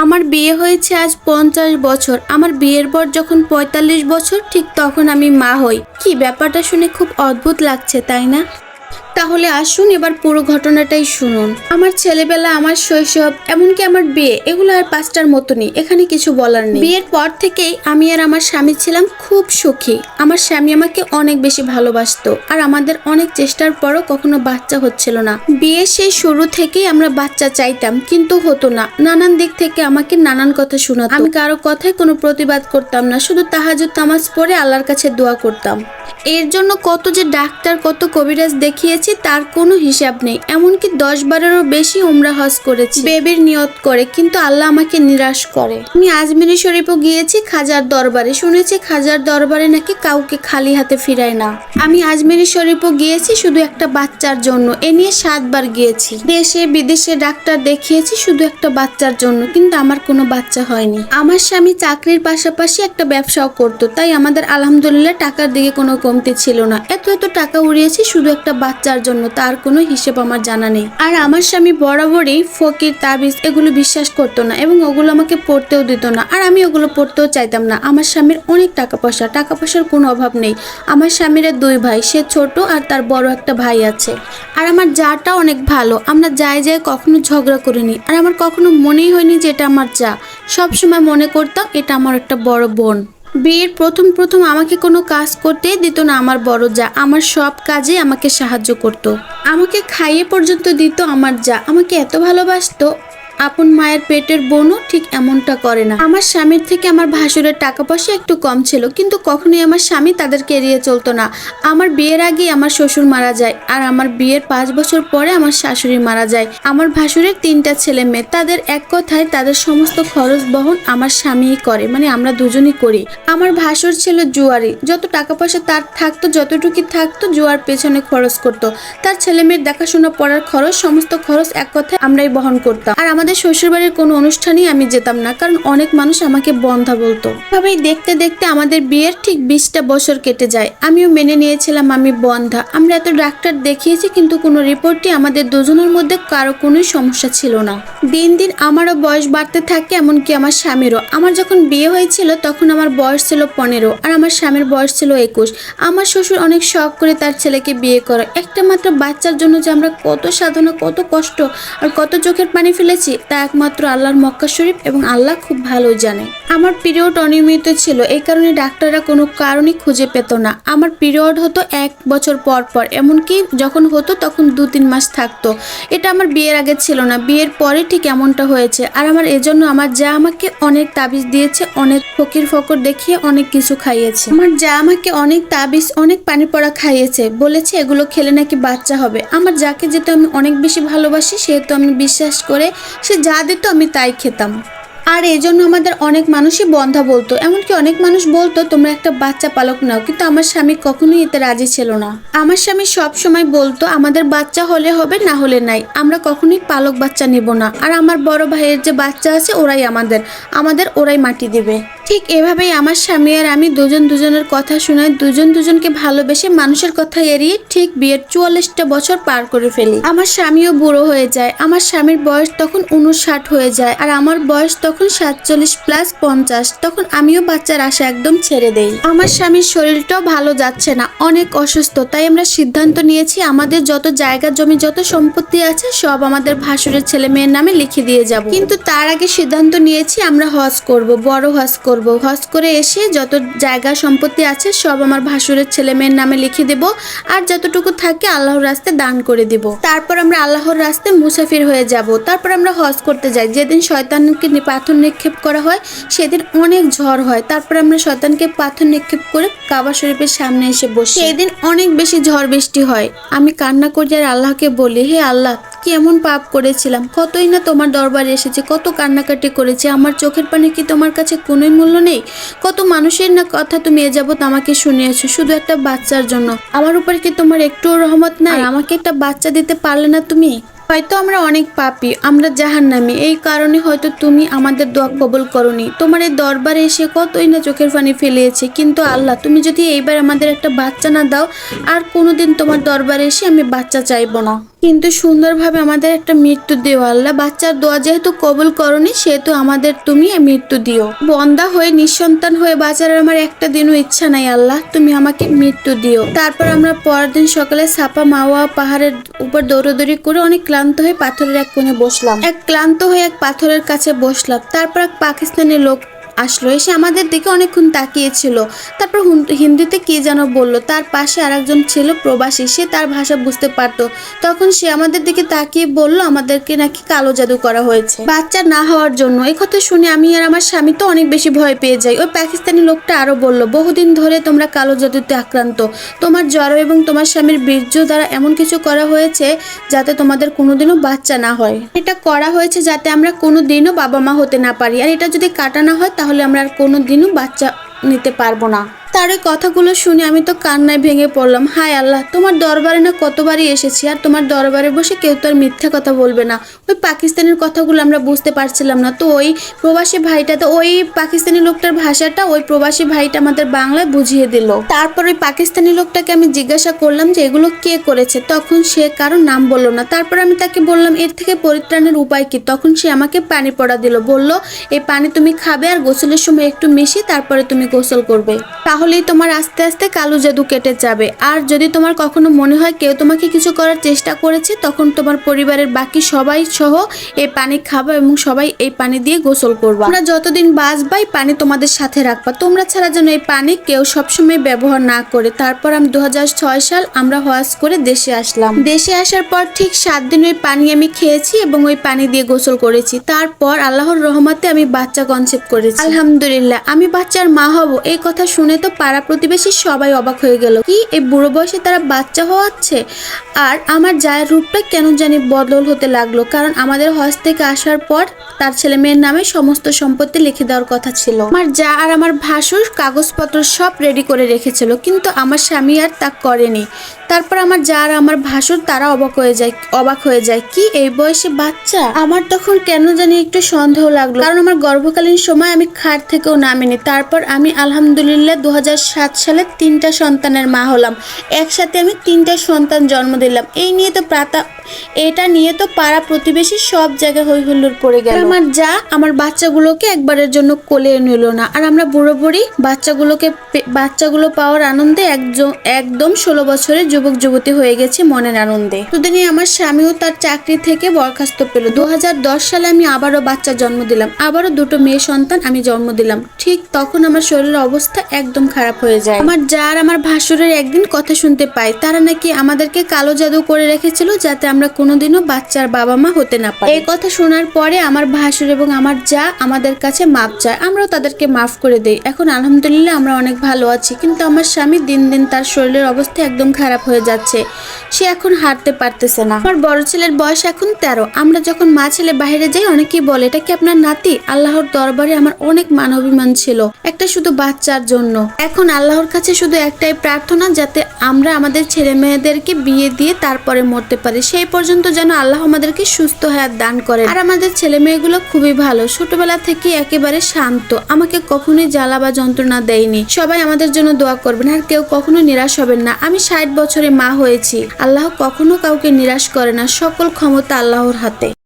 আমার বিয়ে হয়েছে আজ 50 বছর। আমার বিয়ের পর যখন 45 বছর ঠিক তখন আমি মা হই। কি ব্যাপারটা শুনে খুব অদ্ভুত লাগছে, তাই না? তাহলে আসুন এবার পুরো ঘটনাটাই শুনুন। আমার ছেলেবেলা, আমার শৈশব, এমনকি আমার বিয়ে, এগুলো আর পাঁচটার মতনই, এখানে কিছু বলার নেই। বিয়ের পর থেকেই আমি আর আমার স্বামী ছিলাম খুব সুখী। আমার স্বামী আমাকে অনেক বেশি ভালোবাসতো, আর আমাদের অনেক চেষ্টার পরও কখনো বাচ্চা হচ্ছিল না। বিয়ে সেই শুরু থেকেই আমরা বাচ্চা চাইতাম, কিন্তু হতো না। নানান দিক থেকে আমাকে নানান কথা শোনাতো। আমি কারো কথায় কোনো প্রতিবাদ করতাম না, শুধু তাহাজ্জুদ নামাজ পড়ে আল্লাহর কাছে দোয়া করতাম। এর জন্য কত যে ডাক্তার, কত কবিরাজ দেখিয়েছি তার কোনো হিসাব নেই। এমনকি 10-12-এরও বেশি উমরা হজ করেছি বেবির নিয়ত করে, কিন্তু আল্লাহ আমাকে নিরাশ করে। আমি আজমিরি শরীফও গিয়েছি, খাজার দরবারে। শুনেছি খাজার দরবারে নাকি কাউকে খালি হাতে ফিরায় না। আমি আজমিরি শরীফও গিয়েছি শুধু একটা বাচ্চার জন্য। এ নিয়ে 7 বার গিয়েছি। দেশে বিদেশে ডাক্তার দেখিয়েছি শুধু একটা বাচ্চার জন্য, কিন্তু আমার কোনো বাচ্চা হয়নি। আমার স্বামী চাকরির পাশাপাশি একটা ব্যবসাও করতো, তাই আমাদের আলহামদুলিল্লাহ টাকার দিকে কোনো কমতি ছিল না। এত টাকা উড়িয়েছি শুধু একটা বাচ্চার জন্য, তার কোনো হিসেব আমার জানা নেই। আর আমার স্বামী বরাবরই ফকির, তাবিজ এগুলো বিশ্বাস করতো না, এবং ওগুলো আমাকে পড়তেও দিত না। আর আমি ওগুলো পড়তেও চাইতাম না। আমার স্বামীর অনেক টাকা পয়সার কোনো অভাব নেই। আমার স্বামীর 2 ভাই, সে ছোট আর তার বড় একটা ভাই আছে। আর আমার জাটা অনেক ভালো। আমরা যায় কখনো ঝগড়া করিনি। আর আমার কখনো মনেই হয়নি যে এটা আমার যা। সবসময় মনে করতাম এটা আমার একটা বড় বোন। বিয়ের প্রথম আমাকে কোনো কাজ করতেই দিত না আমার বড় যা। আমার সব কাজে আমাকে সাহায্য করত। আমাকে খাইয়ে পর্যন্ত দিত আমার যা। আমাকে এত ভালোবাসতো, আপন মায়ের পেটের বোনও ঠিক এমনটা করে না। আমার স্বামীর থেকে আমার ভাসুরের টাকা পয়সা একটু কম ছিল, কিন্তু কখনোই আমার স্বামী তাদেরকে এড়িয়ে চলতো না। আমার বিয়ের আগেই আমার শ্বশুর মারা যায়, আর আমার বিয়ের 5 বছর পরে আমার শাশুড়ি মারা যায়। আমার ভাসুরের 3টা ছেলে মেয়ে। তাদের এক কথায় তাদের সমস্ত খরচ বহন আমার স্বামীই করে, মানে আমরা দুজনই করি। আমার ভাসুর ছিল জুয়ারি। যত টাকা পয়সা তার থাকতো, যতটুকু থাকতো জুয়ার পেছনে খরচ করতো। তার ছেলে মেয়ের দেখাশোনা, পড়ার খরচ, সমস্ত খরচ এক কথায় আমরাই বহন করতাম। আর আমাদের শ্বশুরবাড়ির কোনো অনুষ্ঠানেই আমি যেতাম না, কারণ অনেক মানুষ আমাকে বন্ধা বলতো। এভাবেই দেখতে দেখতে আমাদের বিয়ের ঠিক 20টা বছর কেটে যায়। আমিও মেনে নিয়েছিলাম আমি বন্ধা। আমরা এত ডাক্তার দেখিয়েছি, কিন্তু কোনো রিপোর্টই আমাদের দুজনের মধ্যে কারো কোনোই সমস্যা ছিল না। দিন দিন আমারও বয়স বাড়তে থাকে, এমনকি আমার স্বামীরও। আমার যখন বিয়ে হয়েছিল তখন আমার বয়স ছিল 15, আর আমার স্বামীর বয়স ছিল 21। আমার শ্বশুর অনেক শখ করে তার ছেলেকে বিয়ে করে। একটা মাত্র বাচ্চার জন্য যে আমরা কত সাধনা, কত কষ্ট আর কত চোখের পানি ফেলেছি তা একমাত্র আল্লাহর মক্কা শরীফ এবং আল্লাহ খুব ভালোই জানে। আমার পিরিয়ড অনিয়মিত ছিল, এই কারণে ডাক্তাররা কোনো কারণই খুঁজে পেত না। আমার পিরিয়ড হতো 1 বছর পর পর, এমনকি যখন হতো তখন 2-3 মাস থাকতো। এটা আমার বিয়ের আগে ছিল না, বিয়ের পরে ঠিক এমনটা হয়েছে। আর আমার এজন্য আমার যা আমাকে অনেক তাবিজ দিয়েছে, অনেক ফকির ফকর দেখিয়ে অনেক কিছু খাইয়েছে। আমার যা আমাকে অনেক তাবিজ, অনেক পানি পড়া খাইয়েছে, বলেছে এগুলো খেলে নাকি বাচ্চা হবে। আমার যাকে যেহেতু আমি অনেক বেশি ভালোবাসি, সেহেতু আমি বিশ্বাস করে সে যা দিত আমি তাই খেতাম। আর এই জন্য আমাদের অনেক মানুষই বন্ধা বলতো, এমনকি অনেক মানুষ বলতো তোমরা একটা বাচ্চা পালক নাও, কিন্তু আমার স্বামী কখনোই এতে রাজি ছিল না। আমার স্বামী সব সময় বলতো আমাদের বাচ্চা হলে হবে, না হলে নাই, আমরা কখনোই পালক বাচ্চা নিব না। আর আমার বড় ভাইয়ের যে বাচ্চা আছে ওরাই আমাদের ওরাই মাটি দেবে। ঠিক এভাবেই আমার স্বামী আর আমি দুজনের কথা শুনে, দুজনকে ভালোবেসে, মানুষের কথা এড়িয়ে ঠিক বিয়ের 44টা বছর পার করে ফেলি। আমার স্বামীও বুড়ো হয়ে যায়। আমার স্বামীর বয়স তখন 59 হয়ে যায়, আর আমার বয়স তখন 47 প্লাস 50। তখন আমিও বাচ্চার আশা একদম ছেড়ে দেই। আমার স্বামীর শরীরটাও ভালো যাচ্ছে না, অনেক অসুস্থ। তাই আমরা সিদ্ধান্ত নিয়েছি আমাদের যত জায়গা জমি, যত সম্পত্তি আছে সব আমাদের ভাসুরের ছেলে মেয়ের নামে লিখে দিয়ে যাব। কিন্তু তার আগে সিদ্ধান্ত নিয়েছি আমরা হজ করব, বড় হজ করব। হজ করে এসে যত জায়গা সম্পত্তি আছে সব আমার ভাসুরের ছেলে মেয়ের নামে লিখে দেব, আর যতটুকু থাকে আল্লাহর রাস্তায় দান করে দিব। তারপর আমরা আল্লাহর রাস্তায় মুসাফির হয়ে যাব। তারপর আমরা হজ করতে যাই। যেদিন শয়তানকে পাথর নিক্ষেপ করা হয় সেদিন অনেক ঝড় হয়। তারপর আমরা শয়তানকে পাথর নিক্ষেপ করে কাবা শরীফের সামনে এসে বসি। সেদিন অনেক বেশি ঝড় বৃষ্টি হয়। আমি কান্না করি আর আল্লাহকে বলি, হে আল্লাহ, কি এমন পাপ করেছিলাম, কতই না তোমার দরবারে এসেছে, কত কান্নাকাটি করেছে। আমার চোখের পানি কি তোমার কাছে কোনোই মূল্য নেই? কত মানুষের না কথা তুমি এ যাবত আমাকে শুনিয়েছো শুধু একটা বাচ্চার জন্য। আমার উপর কি তোমার একটুও রহমত নাই? আমাকে একটা বাচ্চা দিতে পারলে না তুমি? হয়তো আমরা অনেক পাপী, আমরা জাহান্নামী, এই কারণে হয়তো তুমি আমাদের দোয়া কবুল করনি। তোমার এই দরবারে এসে কতই না চোখের পানি ফেলিয়েছে, কিন্তু আল্লাহ তুমি যদি এইবার আমাদের একটা বাচ্চা না দাও, আর কোনোদিন তোমার দরবারে এসে আমি বাচ্চা চাইবো না। কিন্তু সুন্দরভাবে আমাদের একটা মৃত্যু দিও আল্লাহ। বাচ্চার দোয়া যেহেতু কবুল করনি, সেহেতু আমাদের তুমি মৃত্যু দিও। বন্দা হয়ে নিঃসন্তান হয়ে বাঁচার আমার একটা দিনও ইচ্ছা নাই আল্লাহ, তুমি আমাকে মৃত্যু দিও। তারপর আমরা পরের দিন সকালে সাপা মাওয়া পাহাড়ের উপর দৌড়াদৌড়ি করে অনেক ক্লান্ত হয়ে পাথরের এক কোণে বসলাম। এক পাথরের কাছে বসলাম। তারপর এক পাকিস্তানি লোক আসলো, এসে আমাদের দিকে অনেকক্ষণ তাকিয়েছিল। তারপর হিন্দিতে কি যেন বলল। তার পাশে আরেকজন ছিল প্রবাসী, সে তার ভাষা বুঝতে পারতো। তখন সে আমাদের দিকে তাকিয়ে বলল আমাদেরকে নাকি কালো জাদু করা হয়েছে বাচ্চা না হওয়ার জন্য। এই কথা শুনে আমি আর আমার স্বামী তো অনেক বেশি ভয় পেয়ে যাই। ওই পাকিস্তানি লোকটা আরো বলল, বহুদিন ধরে তোমরা কালো জাদুতে আক্রান্ত। তোমার জ্বর এবং তোমার স্বামীর বীর্য দ্বারা এমন কিছু করা হয়েছে যাতে তোমাদের কোনোদিনও বাচ্চা না হয়। এটা করা হয়েছে যাতে আমরা কোনোদিনও বাবা মা হতে না পারি, আর এটা যদি কাটানো হয় তাহলে আমরা আর কোনোদিনও বাচ্চা নিতে পারবো না। তার ওই কথাগুলো শুনে আমি তো কান্নায় ভেঙে পড়লাম। হায় আল্লাহ, তোমার দরবারে না কতবারই এসেছি, আর তোমার দরবারে বসে কেউ তো আর মিথ্যা কথা বলবে না। ওই পাকিস্তানের কথাগুলো আমরা বুঝতে পারছিলাম না, তো ওই প্রবাসী ভাইটা, তো ওই পাকিস্তানি লোকটার ভাষাটা ওই প্রবাসী ভাইটা আমাদের বাংলায় বুঝিয়ে দিল। তারপর ওই পাকিস্তানি লোকটাকে আমি জিজ্ঞাসা করলাম যে এগুলো কে করেছে, তখন সে কারো নাম বলল না। তারপর আমি তাকে বললাম এর থেকে পরিত্রাণের উপায় কি, তখন সে আমাকে পানি পড়া দিল। বলল এই পানি তুমি খাবে আর গোসলের সময় একটু মিশিয়ে তারপরে তুমি গোসল করবে, তাহলেই তোমার আস্তে আস্তে কালো জাদু কেটে যাবে। আর যদি তোমার কখনো মনে হয় কেউ তোমাকে কিছু করার চেষ্টা করেছে, তখন তোমার পরিবারের বাকি সবাই সহ এই পানি খাবা এবং সবাই এই পানি দিয়ে গোসল করবা। আমরা যতদিন বাঁচবা এই পানি তোমাদের সাথে রাখবা, তোমরা ছাড়া যেন এই পানি কেউ সবসময় ব্যবহার না করে। তারপর আমি 2006 সাল আমরা হজ করে দেশে আসলাম। দেশে আসার পর ঠিক 7 দিন ওই পানি আমি খেয়েছি এবং ওই পানি দিয়ে গোসল করেছি। তারপর আল্লাহর রহমতে আমি বাচ্চা কনসেপ্ট করেছি, আলহামদুলিল্লাহ। আমি বাচ্চার মা হব, এই কথা শুনে তো পাড়া প্রতিবেশী সবাই অবাক হয়ে গেল, কি এই বুড়ো বয়সে তারা বাচ্চা হওয়াচ্ছে। আর আমার জায়ের রূপটা কেন জানি বদল হতে লাগলো, কারণ আমাদের হজ থেকে আসার পর তার ছেলে মেয়ের নামে সমস্ত সম্পত্তি লিখে দেওয়ার কথা ছিল। আমার জা আর আমার ভাসুর কাগজপত্র সব রেডি করে রেখেছিল, কিন্তু আমার স্বামী আর তা করেনি। তারপর আমার জা আর আমার ভাসুর তারা অবাক হয়ে যায় কি এই বয়সে বাচ্চা। আমার তখন কেন জানি একটু সন্দেহ লাগলো, কারণ আমার গর্ভকালীন সময় আমি খাট থেকেও নামিনি। তারপর আমি আলহামদুলিল্লাহ 2007 সালে 3টা সন্তানের মা হলাম। একসাথে আমি 3টা সন্তান জন্ম দিলাম। এটা নিয়ে তো পাড়া প্রতিবেশী সব জায়গায় হই হুল্লোড় পড়ে গেল। আমার যা আমার বাচ্চাগুলোকে একবারের জন্য কোলে নিল না, আর আমরা বুড়ো বুড়ি বাচ্চাগুলো পাওয়ার আনন্দে একদম 16 বছরের যুবক যুবতী হয়ে গেছে মনের আনন্দে। দুদিনে আমার স্বামীও তার চাকরি থেকে বরখাস্ত পেল। 2010 সালে আমি আবারও বাচ্চা জন্ম দিলাম, আবারও 2টো মেয়ে সন্তান আমি জন্ম দিলাম। ঠিক তখন আমার শরীরের অবস্থা একদম খারাপ হয়ে যায়। আমার যা আর আমার ভাসুরের একদিন কথা শুনতে পাই, তারা নাকি আমাদেরকে কালো জাদু করে রেখেছিল যাতে আমরা কোনোদিনও বাচ্চার বাবা মা হতে না পারি। এই কথা শোনার পরে আমার ভাসুর এবং আমার যা আমাদের কাছে মাপ চায়, আমরাও তাদেরকে মাফ করে দেই। এখন আলহামদুলিল্লাহ আমরা অনেক ভালো আছি, কিন্তু আমার স্বামী দিন দিন তার শরীরের অবস্থা একদম খারাপ হয়ে যাচ্ছে। সে এখন হাঁটতে পারতেছে না। আমার বড় ছেলের বয়স এখন 13। আমরা যখন মা ছেলে বাইরে যাই অনেকেই বলে এটা কি আপনার নাতি। আল্লাহর দরবারে আমার অনেক মান অভিমান ছিল একটা শুধু বাচ্চার জন্য। এখন আল্লাহর কাছে শুধু একটাই প্রার্থনা, যাতে আমরা আমাদের ছেলে মেয়েদেরকে বিয়ে দিয়ে তারপরে মরতে পারি। সেই পর্যন্ত যেন আল্লাহ আমাদেরকে সুস্থ হায়াত দান করেন। আর আমাদের ছেলে মেয়েগুলো খুবই ভালো, ছোটবেলা থেকে একেবারে শান্ত, আমাকে কখনোই জ্বালা বা যন্ত্রণা দেয়নি। সবাই আমাদের জন্য দোয়া করবেন, আর কেউ কখনো নিরাশ হবেন না। আমি 60 বছরে মা হয়েছি। আল্লাহ কখনো কাউকে নিরাশ করে না, সকল ক্ষমতা আল্লাহর হাতে।